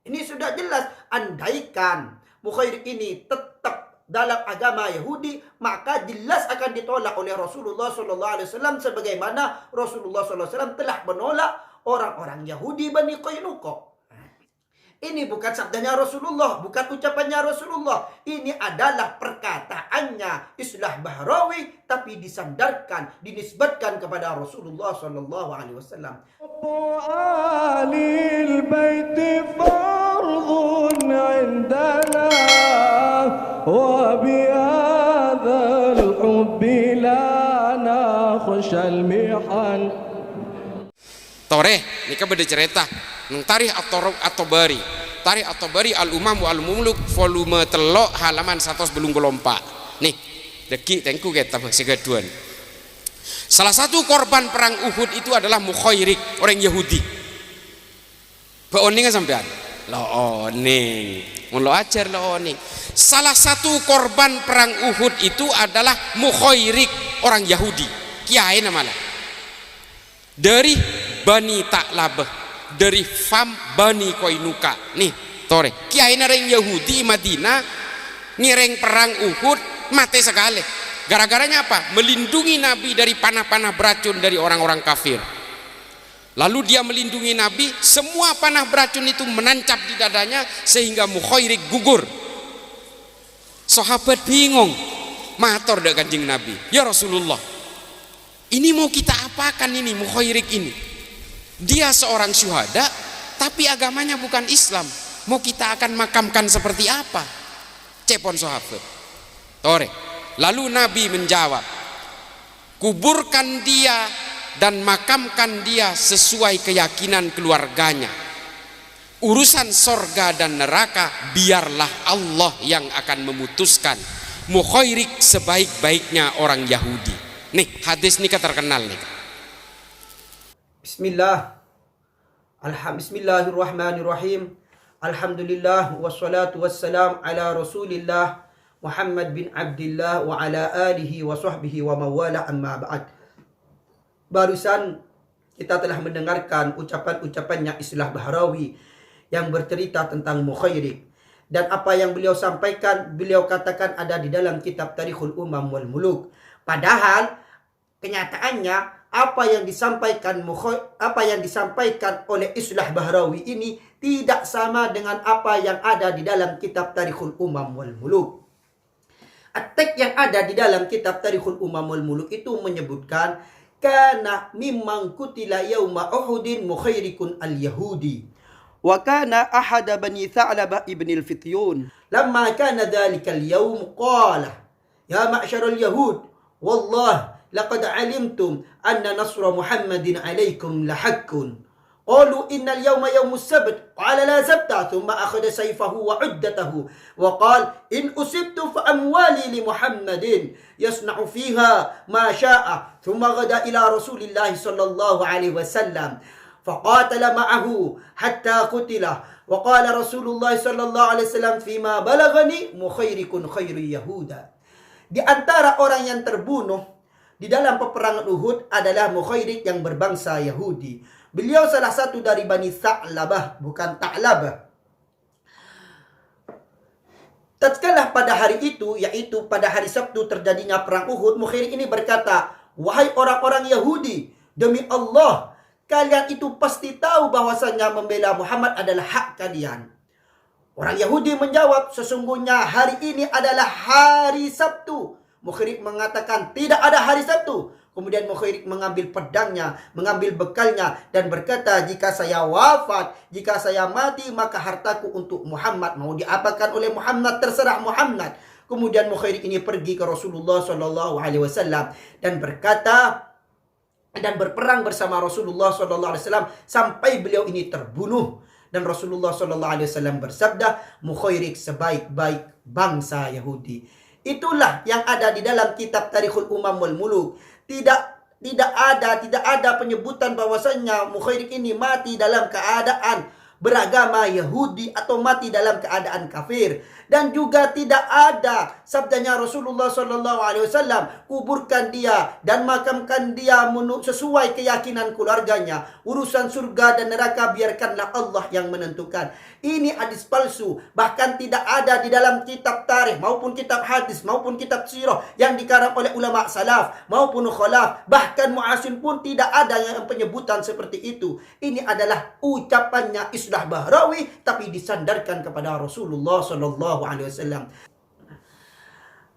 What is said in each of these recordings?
Ini sudah jelas. Andaikan Mukhairik ini tetap dalam agama Yahudi, maka jelas akan ditolak oleh Rasulullah SAW, sebagaimana Rasulullah SAW telah menolak orang-orang Yahudi Bani Qainuqa. Ini bukan sabdanya Rasulullah, bukan ucapannya Rasulullah. Ini adalah perkataannya Islah Bahrawi, tapi disandarkan, dinisbatkan kepada Rasulullah sallallahu alaihi wasallam. Alil baiti fardhun indana wa bihadzal hubbi la nakhshal mihan. Tore, nika beda cerita. Nang tarikh At-Tabari. Tarikh At-Tabari Al-Umam wa Al-Muluk volume 3 halaman 124. Nih, deki tengku kita segaduan. Salah satu korban perang Uhud itu adalah Mukhairik, orang Yahudi. Beoning sampean? Lo oning. Mun lo ajar lo oning. Salah satu korban perang Uhud itu adalah Mukhairik, orang Yahudi. Kiai namanya. Dari Bani Ta'labah, dari Fam Bani Qainuqa. Nih, tore. Kiai nareng Yahudi Madinah ngireng perang Uhud mati sekali. Gara-garanya apa? Melindungi Nabi dari panah-panah beracun dari orang-orang kafir. Lalu dia melindungi Nabi, semua panah beracun itu menancap di dadanya sehingga Mukhairik gugur. Sahabat bingung, matur dak Kanjeng Nabi, ya Rasulullah, ini mau kita apakan ini Mukhairik ini? Dia seorang syuhada, tapi agamanya bukan Islam. Mau kita akan makamkan seperti apa? Cepon sahabat. Tore. Lalu Nabi menjawab, kuburkan dia dan makamkan dia sesuai keyakinan keluarganya. Urusan sorga dan neraka biarlah Allah yang akan memutuskan. Mukhairik sebaik-baiknya orang Yahudi. Nih hadis ini terkenal nih. Bismillahirrahmanirrahim. Alhamdulillah wassalatu wassalam ala Rasulillah Muhammad bin Abdullah wa ala alihi wa sahbihi wa mawala amma ba'd. Barusan kita telah mendengarkan ucapan-ucapannya Islah Bahrawi yang bercerita tentang Mukhairik. Dan apa yang beliau sampaikan, beliau katakan ada di dalam kitab Tarikhul Umam wal Muluk. Padahal kenyataannya apa yang disampaikan oleh Islah Bahrawi ini tidak sama dengan apa yang ada di dalam kitab Tarikhul Umam wal Muluk. Teks yang ada di dalam kitab Tarikhul Umam wal Muluk itu menyebutkan kana mimman kutila yauma Uhudin Mukhairikun al-Yahudi wa kana ahada bani Tha'labah ibn al-Fityun lamma kana dhalika al-yawm qala ya ma'syar al-yahud wallah laqad alimtum anna nasra Muhammadin alaykum lahaqqun. قالوا إن اليوم يوم السبت قال لا سبت ثم أخذ سيفه وعدته وقال إن أصبت فأموالي لمحمد يصنع فيها ما شاء ثم غدا إلى رسول الله صلى الله عليه وسلم فقاتل معه حتى قتل وقال رسول الله صلى الله عليه وسلم فيما بلغني مخيرك خير يهودا. Di antara orang yang terbunuh di dalam peperangan Uhud adalah Mukhairik yang berbangsa Yahudi. Beliau salah satu dari Bani Tha'labah, bukan Ta'labah. Tatkala pada hari itu, yaitu pada hari Sabtu terjadinya perang Uhud, Mukhairik ini berkata, wahai orang-orang Yahudi, demi Allah, kalian itu pasti tahu bahwasanya membela Muhammad adalah hak kalian. Orang Yahudi menjawab, sesungguhnya hari ini adalah hari Sabtu. Mukhairik mengatakan, tidak ada hari Sabtu. Kemudian Mukhairik mengambil pedangnya, mengambil bekalnya dan berkata, jika saya wafat, jika saya mati, maka hartaku untuk Muhammad. Mau diapakan oleh Muhammad, terserah Muhammad. Kemudian Mukhairik ini pergi ke Rasulullah SAW dan berkata, dan berperang bersama Rasulullah SAW sampai beliau ini terbunuh. Dan Rasulullah SAW bersabda, Mukhairik sebaik-baik bangsa Yahudi. Itulah yang ada di dalam kitab Tarikhul Umam wal Muluk. Tidak ada penyebutan bahwasanya Mukhairik ini mati dalam keadaan beragama Yahudi atau mati dalam keadaan kafir. Dan juga tidak ada sabdanya Rasulullah SAW, kuburkan dia dan makamkan dia sesuai keyakinan keluarganya. Urusan surga dan neraka biarkanlah Allah yang menentukan. Ini hadis palsu, bahkan tidak ada di dalam kitab tarikh maupun kitab hadis maupun kitab sirah yang dikarang oleh ulama salaf maupun khalaf. Bahkan mu'asin pun tidak ada yang penyebutan seperti itu. Ini adalah ucapannya Islah Bahrawi, tapi disandarkan kepada Rasulullah SAW.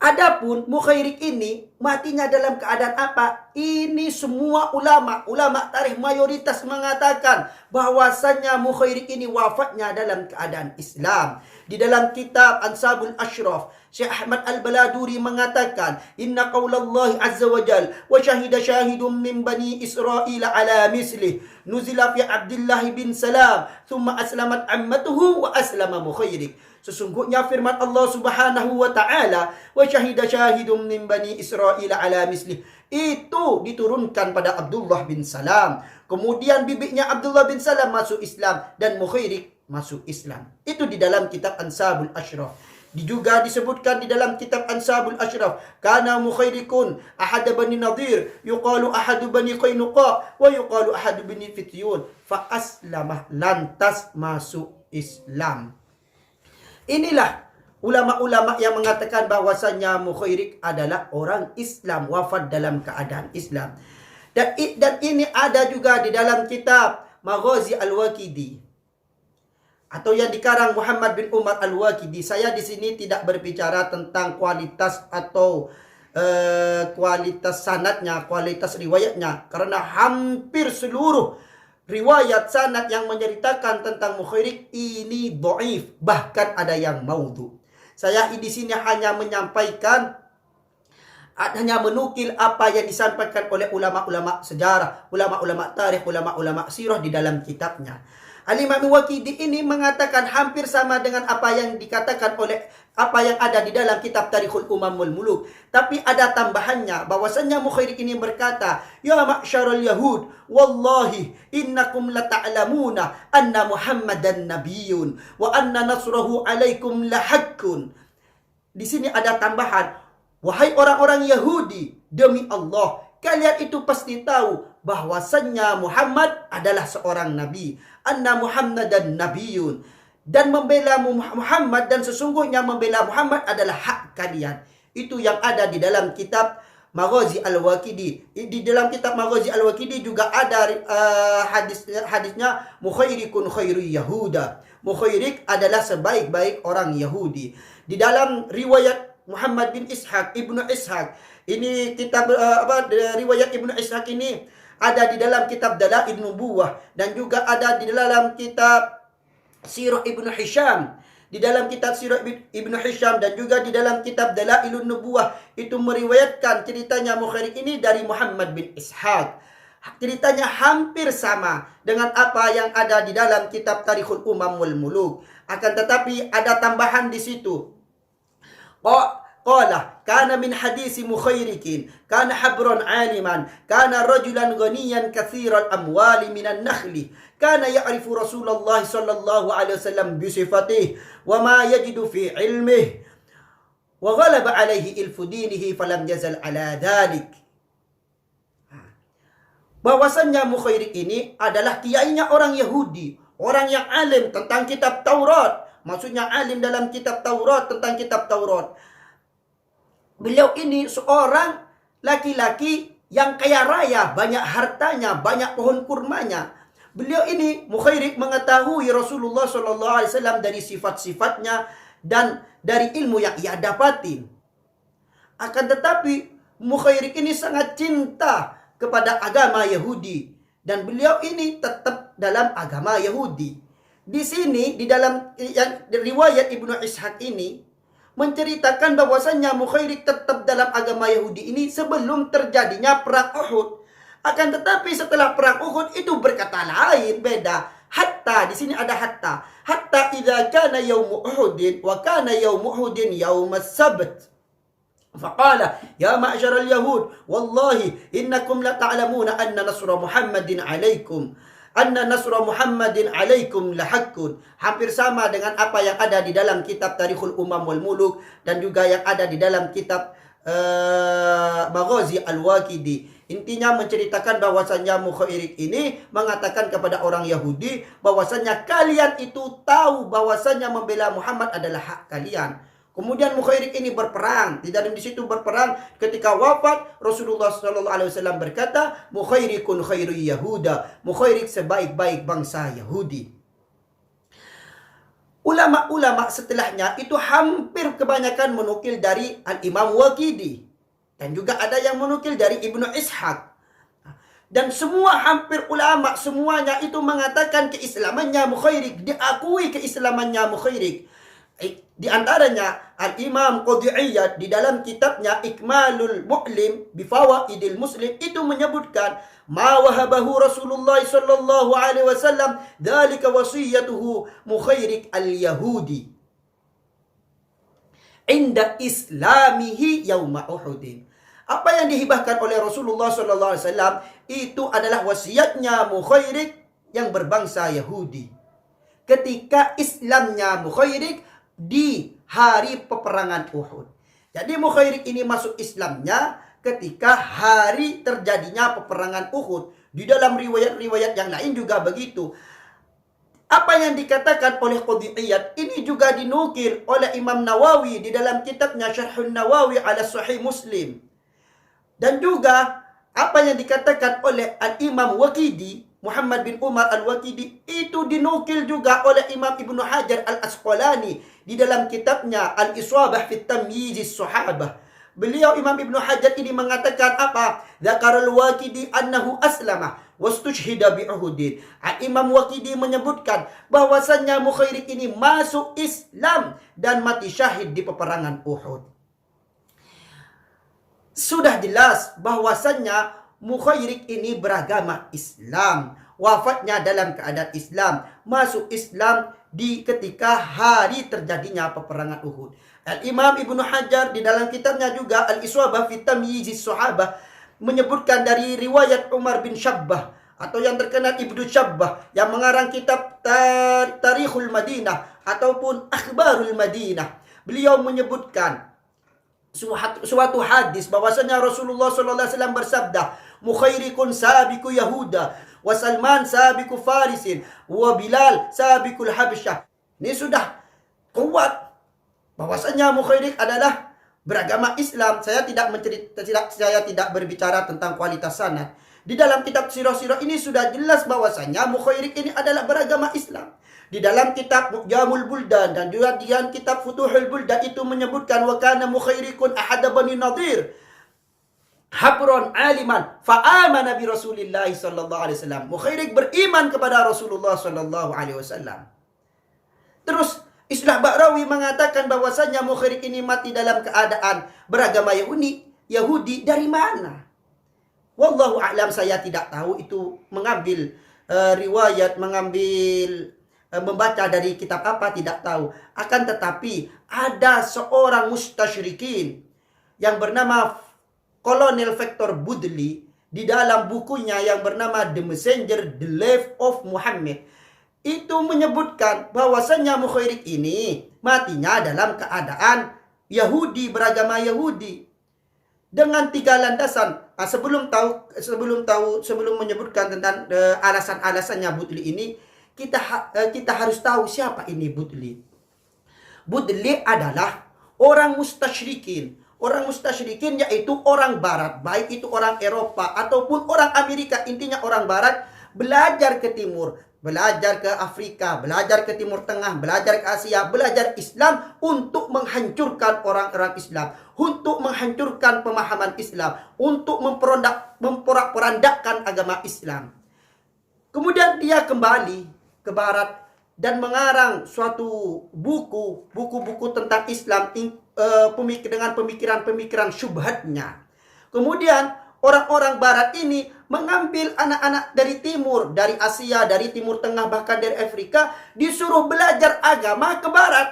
Adapun Mukhairik ini matinya dalam keadaan apa? Ini semua ulama tarikh mayoritas mengatakan bahwasannya Mukhairik ini wafatnya dalam keadaan Islam. Di dalam kitab Ansabul Ashraf, Syekh Ahmad Al-Baladuri mengatakan, "Inna qaulallahi azza wa jal wa syahida syahidun min bani Israila ala mislih nuzila fi Abdullah bin Salam thumma aslamat ammatuhu wa aslama Mukhairik." Sesungguhnya firman Allah Subhanahu wa taala, "Wa syahida syahidun min bani Israila ala mislih." Itu diturunkan pada Abdullah bin Salam. Kemudian bibiknya Abdullah bin Salam masuk Islam dan Mukhairik masuk Islam. Itu di dalam kitab Ansabul Ashraf. Juga disebutkan di dalam kitab Ansabul Ashraf, kana Mukhairikun ahad bani Nadir, yuqalu ahad bani Qainuqa wa yuqalu ahad bani Fityun, fa aslamah, lantas masuk Islam. Inilah ulama-ulama yang mengatakan bahwasannya Mukhairik adalah orang Islam, wafat dalam keadaan Islam. Dan ini ada juga di dalam kitab Maghazi Al-Waqidi atau yang dikarang Muhammad bin Umar Al-Waqidi. Saya di sini tidak berbicara tentang kualitas atau kualitas sanadnya, kualitas riwayatnya, karena hampir seluruh riwayat sanad yang menceritakan tentang Mukhairik ini dhaif, bahkan ada yang maudhu. Saya di sini hanya menyampaikan, hanya menukil apa yang disampaikan oleh ulama-ulama sejarah, ulama-ulama tarikh, ulama-ulama sirah di dalam kitabnya. Al-Imam Waqidi ini mengatakan hampir sama dengan apa yang dikatakan oleh apa yang ada di dalam kitab Tarikhul Umam wal Muluk. Tapi ada tambahannya bahwasannya Mukhairik ini berkata, "Ya ma'syarul Yahud, wallahi innakum lata'lamuna anna Muhammadan nabiyyun wa anna nasrahu alaikum lahaqqun." Di sini ada tambahan, "Wahai orang-orang Yahudi, demi Allah, kalian itu pasti tahu bahwasannya Muhammad adalah seorang nabi. Anna Muhammadan nabiyyun." Dan membela Muhammad, dan sesungguhnya membela Muhammad adalah hak kalian. Itu yang ada di dalam kitab Maghazi Al-Waqidi. Di dalam kitab Maghazi Al-Waqidi juga ada hadisnya, Mukhairikun khairu Yahuda. Mukhairik adalah sebaik-baik orang Yahudi. Di dalam riwayat Muhammad bin Ishaq, Ibnu Ishaq, ini kitab riwayat Ibnu Ishaq ini ada di dalam kitab Dalail Nubuwah, dan juga ada di dalam kitab Sirah Ibnu Hisham. Di dalam kitab Sirah Ibnu Hisham dan juga di dalam kitab Dalailun Nubuwah itu meriwayatkan ceritanya Mukhairik ini dari Muhammad bin Ishaq. Ceritanya hampir sama dengan apa yang ada di dalam kitab Tarikhul Umam wal Muluk. Akan tetapi ada tambahan di situ. Qala kana min hadisi Mukhairikin kana habran aliman kana rajulan ghaniyan katsiral amwali minan nakhli kana ya'rifu Rasulullah sallallahu alaihi wasallam bi sifatihi wa ma yajidu fi ilmihi wa ghalaba alaihi ilfu dinihi falam yazal ala dhalik. Bahwasannya Mukhairik ini adalah kiainya orang Yahudi, orang yang alim tentang kitab Taurat, maksudnya alim dalam kitab Taurat, tentang kitab Taurat. Beliau ini seorang laki-laki yang kaya raya, banyak hartanya, banyak pohon kurmanya. Beliau ini Mukhairik mengetahui Rasulullah SAW dari sifat-sifatnya dan dari ilmu yang ia dapatin. Akan tetapi Mukhairik ini sangat cinta kepada agama Yahudi, dan beliau ini tetap dalam agama Yahudi. Di sini di dalam riwayat Ibnu Ishaq ini menceritakan bahwasannya Mukhairik tetap dalam agama Yahudi ini sebelum terjadinya perang Uhud. Akan tetapi setelah perang Uhud itu berkata lain, beda. Hatta, di sini ada hatta. Hatta idza kana yaum Uhudin wa kana yaum Uhudin yaum as-sabt. Faqala ya ma'syaral yahud wallahi innakum la ta'lamuna anna nasra Muhammadin alaikum. anna nasra Muhammadin alaikum lahaqqun. Hampir sama dengan apa yang ada di dalam kitab Tarikhul Umam wal Muluk dan juga yang ada di dalam kitab Maghazi Al-Waqidi. Intinya menceritakan bahwasannya Mukhairik ini mengatakan kepada orang Yahudi bahwasannya kalian itu tahu bahwasannya membela Muhammad adalah hak kalian. Kemudian Mukhairik ini berperang. Di dalam di situ berperang, ketika wafat Rasulullah SAW berkata, Mukhairikun khairu Yahuda. Mukhairik sebaik-baik bangsa Yahudi. Ulama-ulama setelahnya itu hampir kebanyakan menukil dari Al-Imam Waqidi. Dan juga ada yang menukil dari Ibnu Ishaq. Dan semua hampir ulama semuanya itu mengatakan keislamannya Mukhairik. Diakui keislamannya Mukhairik. Di antaranya Al-Imam Qadhi Iyad di dalam kitabnya Ikmalul Mu'lim Bifawaidil Muslim itu menyebutkan ma wahabahu Rasulullah sallallahu alaihi wasallam dzalika wasiyatuhu Mukhairik al-Yahudi inda islamihi yauma Uhud. Apa yang dihibahkan oleh Rasulullah sallallahu alaihi wasallam itu adalah wasiatnya Mukhairik yang berbangsa Yahudi ketika Islamnya Mukhairik di hari peperangan Uhud. Jadi Mukhairik ini masuk Islamnya ketika hari terjadinya peperangan Uhud. Di dalam riwayat-riwayat yang lain juga begitu. Apa yang dikatakan oleh Qadhi Iyad ini juga dinukil oleh Imam Nawawi di dalam kitabnya Syarhun Nawawi ala Sahih Muslim. Dan juga apa yang dikatakan oleh Al-Imam Waqidi, Muhammad bin Umar Al-Waqidi, itu dinukil juga oleh Imam Ibnu Hajar Al-Asqalani di dalam kitabnya Al-Iswabah fi Tamyiz Sahabah. Beliau Imam Ibnu Hajar ini mengatakan apa? Dzakara Al-Waqidi annahu aslama wastushhida bi Uhud. Imam Waqidi menyebutkan bahwasannya Mukhairik ini masuk Islam dan mati syahid di peperangan Uhud. Sudah jelas bahwasannya Mukhairik ini beragama Islam. Wafatnya dalam keadaan Islam. Masuk Islam di ketika hari terjadinya peperangan Uhud. Al-Imam Ibnu Hajar di dalam kitabnya juga Al-Iswabah fi Tamyiz Sahabah menyebutkan dari riwayat Umar bin Syabbah atau yang terkenal Ibnu Syabbah yang mengarang kitab Tarikhul Madinah ataupun Akhbarul Madinah. Beliau menyebutkan suatu hadis bahwasanya Rasulullah SAW bersabda, Mukhairikun sabiku Yahuda, wa Salman sabiku Farisin, wa Bilal sabikul Habsyah. Ini sudah kuat bahwasanya Mukhairik adalah beragama Islam. Saya tidak berbicara tentang kualitas sanad. Di dalam kitab sirah-sirah ini sudah jelas bahwasanya Mukhairik ini adalah beragama Islam. Di dalam kitab Mu'jamul Buldan dan juga di dalam kitab Futuhul Buldan itu menyebutkan wa kana Mukhairikun ahada Bani Nadir habron aliman fa'amana bi Rasulillah sallallahu alaihi wasallam. Mukhairik beriman kepada Rasulullah sallallahu alaihi wasallam. Terus Islah Ba'rawi mengatakan bahwasanya Mukhairik ini mati dalam keadaan beragama Yahudi dari mana? Wallahu a'lam, saya tidak tahu itu mengambil riwayat, membaca dari kitab apa tidak tahu. Akan tetapi ada seorang mustasyrikin yang bernama Kolonel Victor Budley di dalam bukunya yang bernama The Messenger, The Life of Muhammad, itu menyebutkan bahwasannya Mukhairik ini matinya dalam keadaan Yahudi, beragama Yahudi. Dengan 3 landasan. Sebelum menyebutkan tentang alasan-alasannya Budley ini, kita harus tahu siapa ini Budley. Budley adalah orang mustasyrikin. Orang mustasyrikin yaitu orang barat, baik itu orang Eropa ataupun orang Amerika, intinya orang barat belajar ke timur, belajar ke Afrika, belajar ke Timur Tengah, belajar ke Asia, belajar Islam untuk menghancurkan orang-orang Islam, untuk menghancurkan pemahaman Islam, untuk memporak-porandakkan agama Islam. Kemudian dia kembali ke barat dan mengarang suatu buku-buku tentang Islam dengan pemikiran-pemikiran syubhatnya. Kemudian orang-orang barat ini mengambil anak-anak dari timur, dari Asia, dari Timur Tengah, bahkan dari Afrika, disuruh belajar agama ke barat.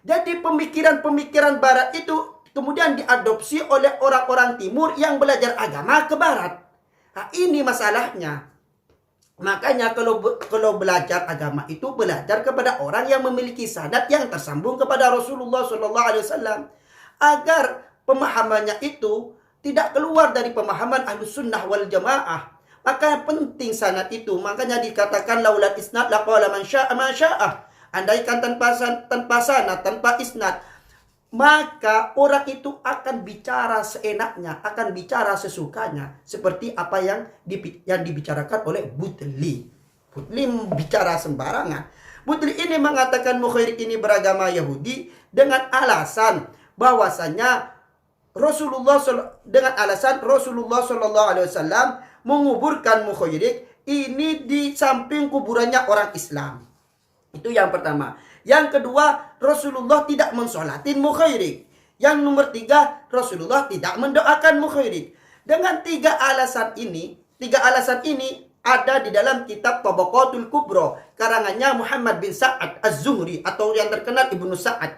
Jadi pemikiran-pemikiran barat itu kemudian diadopsi oleh orang-orang timur yang belajar agama ke barat. Nah, ini masalahnya. Makanya kalau belajar agama itu belajar kepada orang yang memiliki sanad yang tersambung kepada Rasulullah Shallallahu Alaihi Wasallam, agar pemahamannya itu tidak keluar dari pemahaman Ahlus Sunnah wal Jamaah. Maka penting sanad itu. Makanya dikatakan laulat isnad laqala man syaa ma syaa. Andaikan tanpa sanad, tanpa isnad, maka orang itu akan bicara seenaknya, akan bicara sesukanya, seperti apa yang dibicarakan oleh Butli. Butli bicara sembarangan. Butli ini mengatakan Mukhairik ini beragama Yahudi dengan alasan bahwasanya Rasulullah Shallallahu Alaihi Wasallam menguburkan Mukhairik ini di samping kuburannya orang Islam. Itu yang pertama. Yang kedua, Rasulullah tidak mensolatin Mukhairik. Yang nomor tiga, Rasulullah tidak mendoakan Mukhairik. Dengan tiga alasan ini ada di dalam kitab Tabaqatul Kubra karangannya Muhammad bin Sa'ad Az-Zuhri atau yang terkenal Ibnu Sa'ad.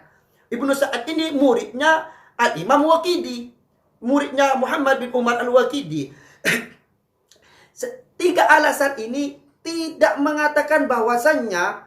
Ibnu Sa'ad ini muridnya Al-Imam Waqidi, muridnya Muhammad bin Umar Al-Waqidi. Tiga alasan ini tidak mengatakan bahwasannya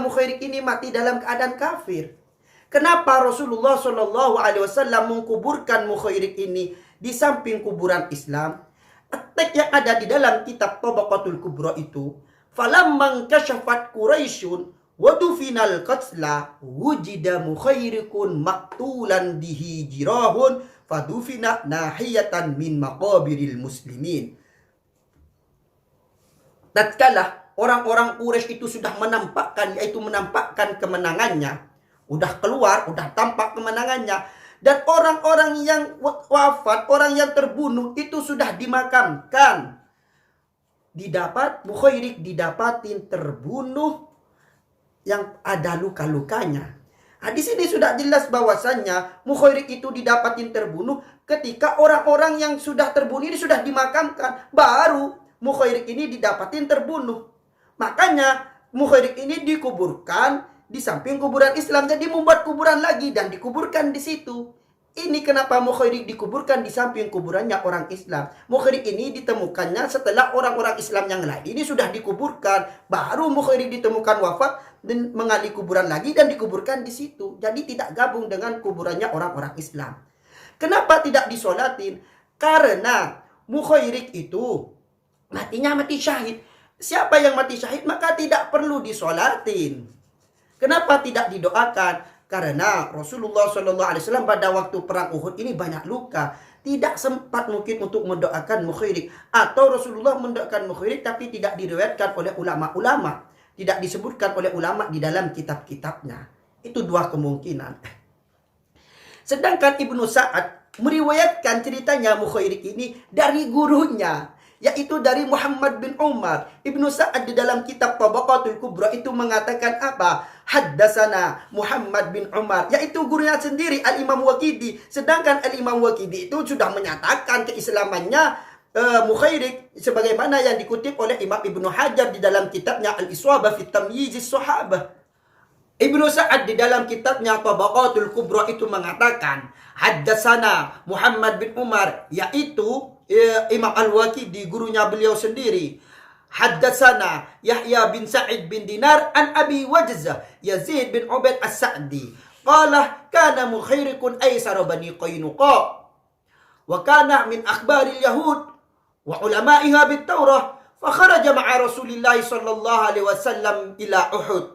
Mukhairik ini mati dalam keadaan kafir. Kenapa Rasulullah Shallallahu Alaihi Wasallam mengkuburkan Mukhairik ini di samping kuburan Islam? Teks yang ada di dalam kitab Tabaqatul Kubra itu, falamman kasyafat Quraisyun wa dufinal qatla wujida Mukhairikun maktulan bihi jirahun fadufina nahiyatan min maqabiril muslimin. Tatkala orang-orang Quraisy itu sudah menampakkan kemenangannya, udah keluar, udah tampak kemenangannya, dan orang-orang yang wafat, orang yang terbunuh itu sudah dimakamkan. Mukhairik didapatin terbunuh yang ada luka-lukanya. Nah, di sini sudah jelas bahwasannya Mukhairik itu didapatin terbunuh ketika orang-orang yang sudah terbunuh ini sudah dimakamkan, baru Mukhairik ini didapatin terbunuh. Makanya Mukhairik ini dikuburkan di samping kuburan Islam, jadi membuat kuburan lagi dan dikuburkan di situ. Ini kenapa Mukhairik dikuburkan di samping kuburannya orang Islam. Mukhairik ini ditemukannya setelah orang-orang Islam yang lain ini sudah dikuburkan, baru Mukhairik ditemukan wafat dan mengali kuburan lagi dan dikuburkan di situ. Jadi tidak gabung dengan kuburannya orang-orang Islam. Kenapa tidak disolatin? Karena Mukhairik itu matinya mati syahid. Siapa yang mati syahid maka tidak perlu disolatin. Kenapa tidak didoakan? Karena Rasulullah SAW pada waktu perang Uhud ini banyak luka, tidak sempat mungkin untuk mendoakan Mukhairik, atau Rasulullah mendoakan Mukhairik tapi tidak diriwayatkan oleh ulama-ulama, tidak disebutkan oleh ulama di dalam kitab-kitabnya. Itu dua kemungkinan. Sedangkan Ibnu Sa'ad meriwayatkan ceritanya Mukhairik ini dari gurunya, yaitu dari Muhammad bin Umar. Ibnu Sa'ad di dalam kitab Tabaqatul Kubra itu mengatakan apa? Haddasana Muhammad bin Umar, yaitu gurunya sendiri Al-Imam Waqidi. Sedangkan Al-Imam Waqidi itu sudah menyatakan keislamannya Mukhairik sebagaimana yang dikutip oleh Imam Ibnu Hajar di dalam kitabnya Al-Iswabah fi Tamyizis Sahabah. Ibnu Sa'ad di dalam kitabnya Tabaqatul Kubra itu mengatakan haddasana Muhammad bin Umar, yaitu Imam Al-Waqidi gurunya beliau sendiri. Haddatsana Yahya bin Sa'id bin Dinar an Abi Wajzah Yazid bin Ubaid As-Sa'di qala kana Mukhairikun aysara bani Qaynuqa wa kana min akhbaril yahud wa ulama'iha bit Taurah fa kharaja ma'a Rasulillah sallallahu alaihi wasallam ila Uhud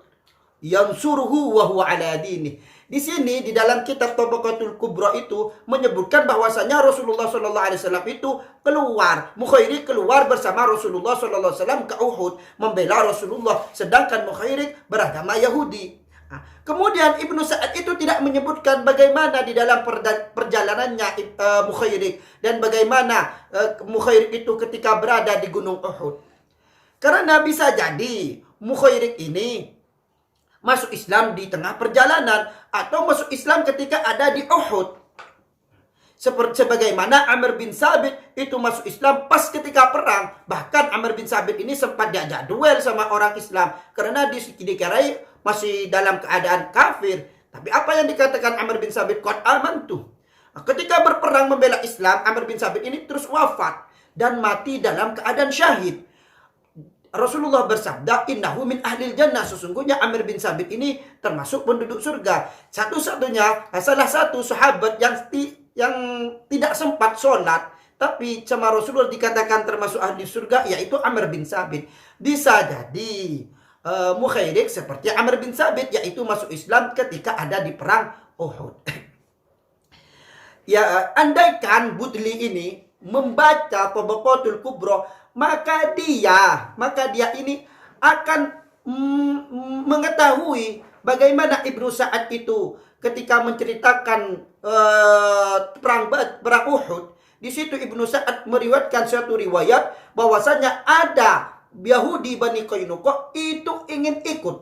yansuruhu wa huwa ala dinih. Di sini di dalam kitab Tabaqatul Kubra itu menyebutkan bahwasanya Rasulullah Shallallahu Alaihi Wasallam itu keluar, Mukhairik keluar bersama Rasulullah Shallallahu Alaihi Wasallam ke Uhud membela Rasulullah, sedangkan Mukhairik beragama Yahudi. Nah, kemudian Ibnu Sa'ad itu tidak menyebutkan bagaimana di dalam perjalanannya Mukhairik dan bagaimana Mukhairik itu ketika berada di Gunung Uhud. Karena bisa jadi Mukhairik ini masuk Islam di tengah perjalanan atau masuk Islam ketika ada di Uhud. Sebagaimana Amr bin Sabit itu masuk Islam pas ketika perang. Bahkan Amr bin Sabit ini sempat diajak duel sama orang Islam karena dikirain masih dalam keadaan kafir. Tapi apa yang dikatakan Amr bin Sabit? Qad amantu. Ketika berperang membela Islam, Amr bin Sabit ini terus wafat dan mati dalam keadaan syahid. Rasulullah bersabda, innahu min ahlil jannah, sesungguhnya Amir bin Sabit ini termasuk penduduk surga. Salah satu sahabat yang tidak sempat sholat, tapi sama Rasulullah dikatakan termasuk ahli surga, yaitu Amir bin Sabit. Bisa jadi Mukhairik seperti Amir bin Sabit, yaitu masuk Islam ketika ada di perang Uhud. Ya, andaikan Budli ini membaca Tabaqatul Kubra, maka dia ini akan mengetahui bagaimana Ibnu Sa'ad itu ketika menceritakan perang Uhud. Di situ Ibnu Sa'ad meriwayatkan suatu riwayat bahwasanya ada Yahudi Bani Qainuqa itu ingin ikut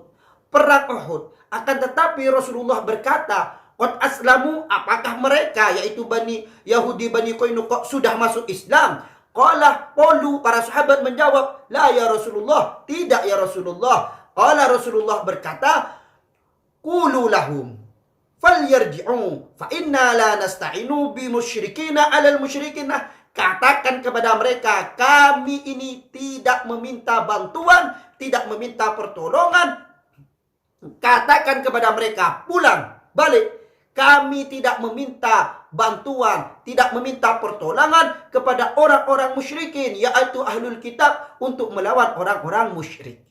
perang Uhud, akan tetapi Rasulullah berkata, qad aslamu, apakah mereka yaitu Yahudi Bani Qainuqa sudah masuk Islam? Qalu, para sahabat menjawab, la ya Rasulullah, tidak ya Rasulullah. Qala, Rasulullah berkata, qulu lahum falyarji'u fa inna la nasta'inu bi musyrikina 'alal musyrikina. Katakan kepada mereka, kami ini tidak meminta bantuan, tidak meminta pertolongan. Katakan kepada mereka, pulang, balik. Kami tidak meminta bantuan, tidak meminta pertolongan kepada orang-orang musyrikin, yaitu ahlul kitab, untuk melawan orang-orang musyrik.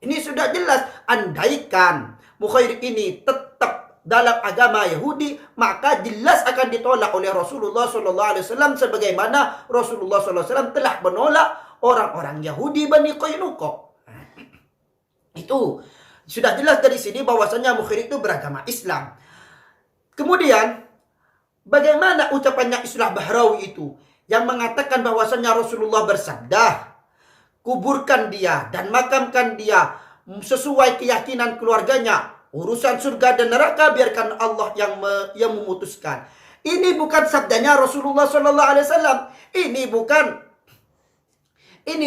Ini sudah jelas. Andaikan Mukhairik ini tetap dalam agama Yahudi, maka jelas akan ditolak oleh Rasulullah SAW, sebagaimana Rasulullah SAW telah menolak orang-orang Yahudi Bani Qainuqa. Itu sudah jelas dari sini bahwasanya Mukhairik itu beragama Islam. Kemudian, bagaimana ucapannya Islah Bahrawi itu yang mengatakan bahwasanya Rasulullah bersabda, kuburkan dia dan makamkan dia sesuai keyakinan keluarganya. Urusan surga dan neraka biarkan Allah yang memutuskan. Ini bukan sabdanya Rasulullah SAW. Ini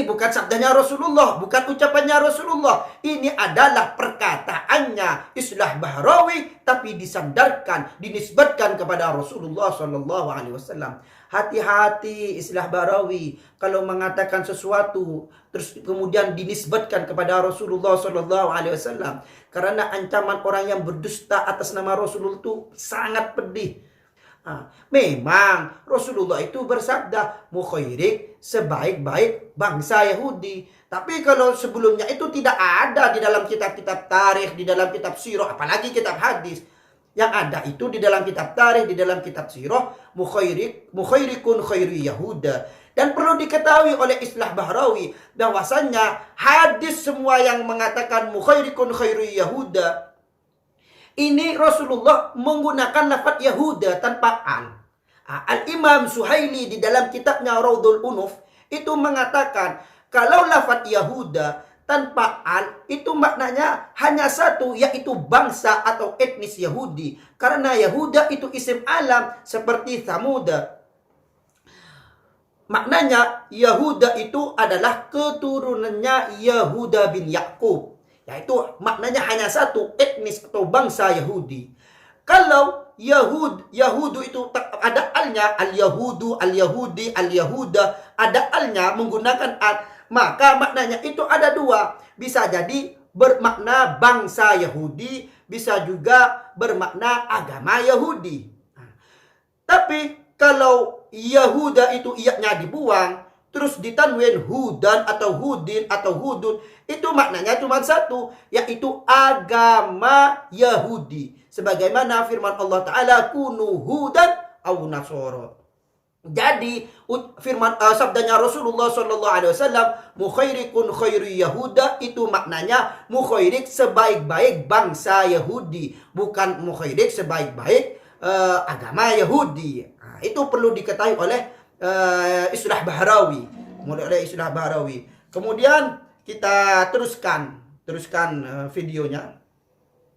bukan sabdanya Rasulullah, bukan ucapannya Rasulullah. Ini adalah perkataannya Islah Bahrawi, tapi disandarkan, dinisbatkan kepada Rasulullah SAW. Hati-hati Islah Bahrawi kalau mengatakan sesuatu terus kemudian dinisbatkan kepada Rasulullah SAW, karena ancaman orang yang berdusta atas nama Rasulullah itu sangat pedih. Memang Rasulullah itu bersabda, Mukhairik sebaik-baik bangsa Yahudi. Tapi kalau sebelumnya itu tidak ada di dalam kitab-kitab tarikh, di dalam kitab sirah, apalagi kitab hadis. Yang ada itu di dalam kitab tarikh, di dalam kitab sirah, Mukhairikun khairu Yahuda. Dan perlu diketahui oleh Islah Bahrawi bahwasannya hadis semua yang mengatakan Mukhairikun khairu Yahuda, ini Rasulullah menggunakan lafaz Yahuda tanpa al. Al-Imam Suhaili di dalam kitabnya Raudhul Unuf itu mengatakan kalau lafaz Yahuda tanpa al itu maknanya hanya satu, yaitu bangsa atau etnis Yahudi. Karena Yahuda itu isim alam seperti Thamuda. Maknanya Yahuda itu adalah keturunannya Yahuda bin Yakub. Yaitu maknanya hanya satu, etnis atau bangsa Yahudi. Kalau Yahudu itu ada alnya, al-Yahudu, al-Yahudi, al-Yahuda, ada alnya menggunakan al, maka maknanya itu ada dua. Bisa jadi bermakna bangsa Yahudi, bisa juga bermakna agama Yahudi. Tapi kalau Yahuda itu iyanya dibuang, terus ditanwin hudan atau hudin atau hudun, itu maknanya cuma satu, yaitu agama Yahudi. Sebagaimana firman Allah Ta'ala, kunu hudan au nasoro. Jadi firman sabdanya Rasulullah SAW, Mukhairikun khairu Yahuda, itu maknanya Mukhairik sebaik-baik bangsa Yahudi, bukan Mukhairik sebaik-baik agama Yahudi. Nah, itu perlu diketahui oleh Islah Bahrawi, Kemudian kita teruskan videonya.